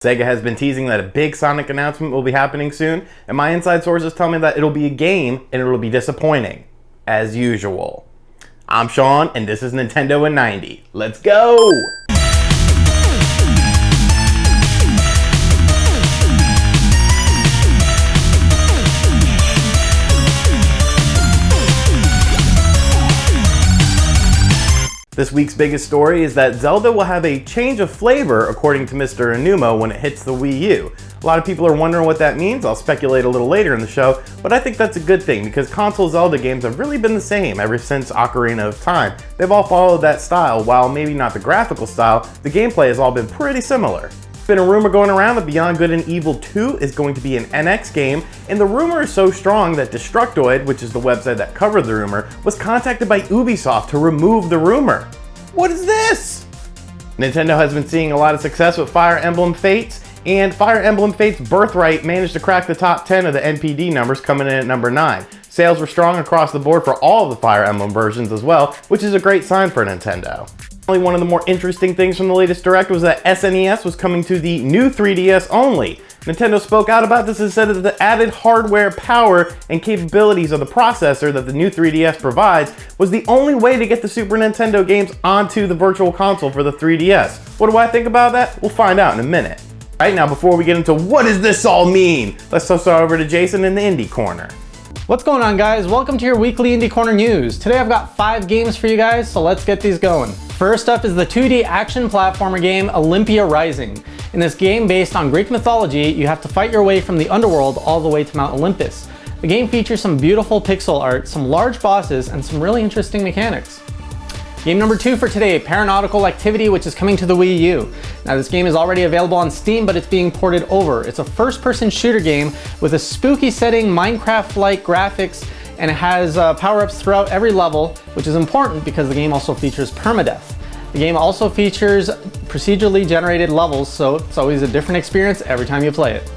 Sega has been teasing that a big Sonic announcement will be happening soon, and my inside sources tell me that it'll be a game and it'll be disappointing, as usual. I'm Sean, and this is Nintendo N90. Let's go! This week's biggest story is that Zelda will have a change of flavor, according to Mr. Anumo, when it hits the Wii U. A lot of people are wondering what that means. I'll speculate a little later in the show, but I think that's a good thing because console Zelda games have really been the same ever since Ocarina of Time. They've all followed that style. While maybe not the graphical style, the gameplay has all been pretty similar. There's been a rumor going around that Beyond Good and Evil 2 is going to be an NX game, and the rumor is so strong that Destructoid, which is the website that covered the rumor, was contacted by Ubisoft to remove the rumor. What is this? Nintendo has been seeing a lot of success with Fire Emblem Fates, and Fire Emblem Fates Birthright managed to crack the top 10 of the NPD numbers, coming in at number 9. Sales were strong across the board for all of the Fire Emblem versions as well, which is a great sign for Nintendo. One of the more interesting things from the latest Direct was that SNES was coming to the new 3DS only. Nintendo spoke out about this and said that the added hardware power and capabilities of the processor that the new 3DS provides was the only way to get the Super Nintendo games onto the Virtual Console for the 3DS. What do I think about that? We'll find out in a minute. Right now, before we get into what does this all mean, let's start over to Jason in the Indie Corner. What's going on, guys? Welcome to your weekly Indie Corner news. Today I've got 5 games for you guys, so let's get these going. First up is the 2D action platformer game Olympia Rising. In this game based on Greek mythology, you have to fight your way from the underworld all the way to Mount Olympus. The game features some beautiful pixel art, some large bosses, and some really interesting mechanics. Game number 2 for today, Paranautical Activity, which is coming to the Wii U. Now this game is already available on Steam, but it's being ported over. It's a first-person shooter game with a spooky setting, Minecraft-like graphics, and it has power-ups throughout every level, which is important because the game also features permadeath. The game also features procedurally generated levels, so it's always a different experience every time you play it.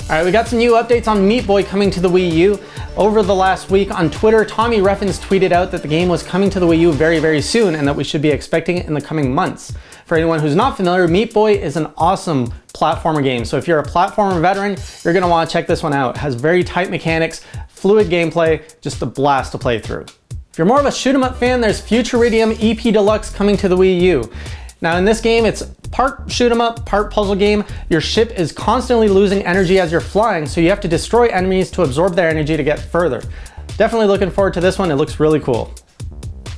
Alright, we got some new updates on Meat Boy coming to the Wii U. Over the last week on Twitter, Tommy Reffins tweeted out that the game was coming to the Wii U very, very soon and that we should be expecting it in the coming months. For anyone who's not familiar, Meat Boy is an awesome platformer game. So if you're a platformer veteran, you're going to want to check this one out. It has very tight mechanics, fluid gameplay, just a blast to play through. If you're more of a shoot 'em up fan, there's Futuridium EP Deluxe coming to the Wii U. Now in this game, it's part shoot 'em up, part puzzle game. Your ship is constantly losing energy as you're flying, so you have to destroy enemies to absorb their energy to get further. Definitely looking forward to this one, it looks really cool.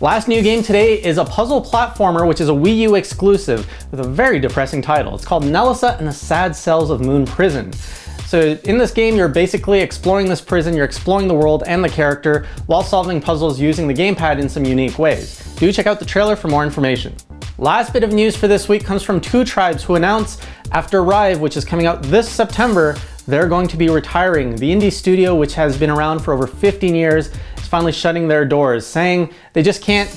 Last new game today is a puzzle platformer, which is a Wii U exclusive with a very depressing title. It's called Nelissa and the Sad Cells of Moon Prison. So in this game, you're basically exploring this prison, you're exploring the world and the character while solving puzzles using the gamepad in some unique ways. Do check out the trailer for more information. Last bit of news for this week comes from Two Tribes, who announced after Rive, which is coming out this September, they're going to be retiring. The indie studio, which has been around for over 15 years, is finally shutting their doors, saying they just can't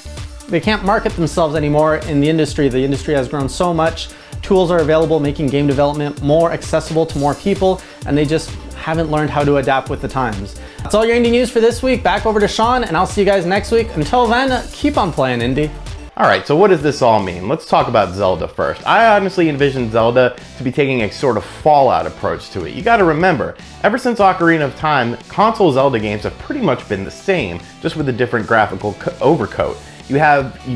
market themselves anymore in the industry. The industry has grown so much. Tools are available, making game development more accessible to more people, and they just haven't learned how to adapt with the times. That's all your indie news for this week. Back over to Sean, and I'll see you guys next week. Until then, keep on playing indie. Alright, so what does this all mean? Let's talk about Zelda first. I honestly envision Zelda to be taking a sort of Fallout approach to it. You gotta remember, ever since Ocarina of Time, console Zelda games have pretty much been the same, just with a different graphical overcoat. You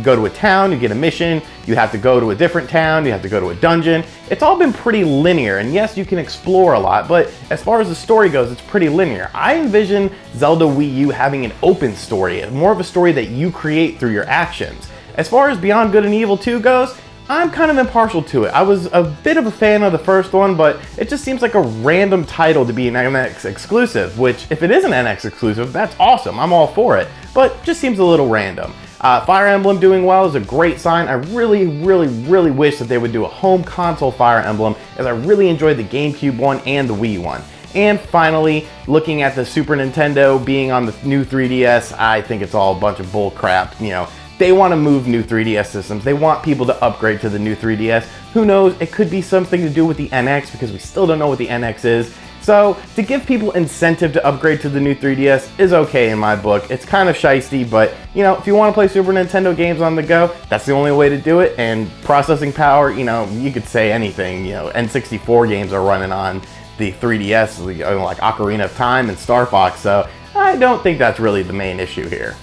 go to a town, you get a mission, you have to go to a different town, you have to go to a dungeon. It's all been pretty linear, and yes, you can explore a lot, but as far as the story goes, it's pretty linear. I envision Zelda Wii U having an open story, more of a story that you create through your actions. As far as Beyond Good and Evil 2 goes, I'm kind of impartial to it. I was a bit of a fan of the first one, but it just seems like a random title to be an NX exclusive, which if it is an NX exclusive, that's awesome, I'm all for it, but just seems a little random. Fire Emblem doing well is a great sign. I really wish that they would do a home console Fire Emblem, as I really enjoyed the GameCube one and the Wii one. And finally, looking at the Super Nintendo being on the new 3DS, I think it's all a bunch of bull crap, you know. They want to move new 3DS systems. They want people to upgrade to the new 3DS. Who knows? It could be something to do with the NX because we still don't know what the NX is. So to give people incentive to upgrade to the new 3DS is okay in my book. It's kind of shysty, but you know, if you want to play Super Nintendo games on the go, that's the only way to do it. And processing power, you know, you could say anything. You know, N64 games are running on the 3DS, like Ocarina of Time and Star Fox, so I don't think that's really the main issue here.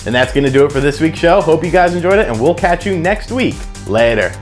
And that's going to do it for this week's show. Hope you guys enjoyed it, and we'll catch you next week. Later.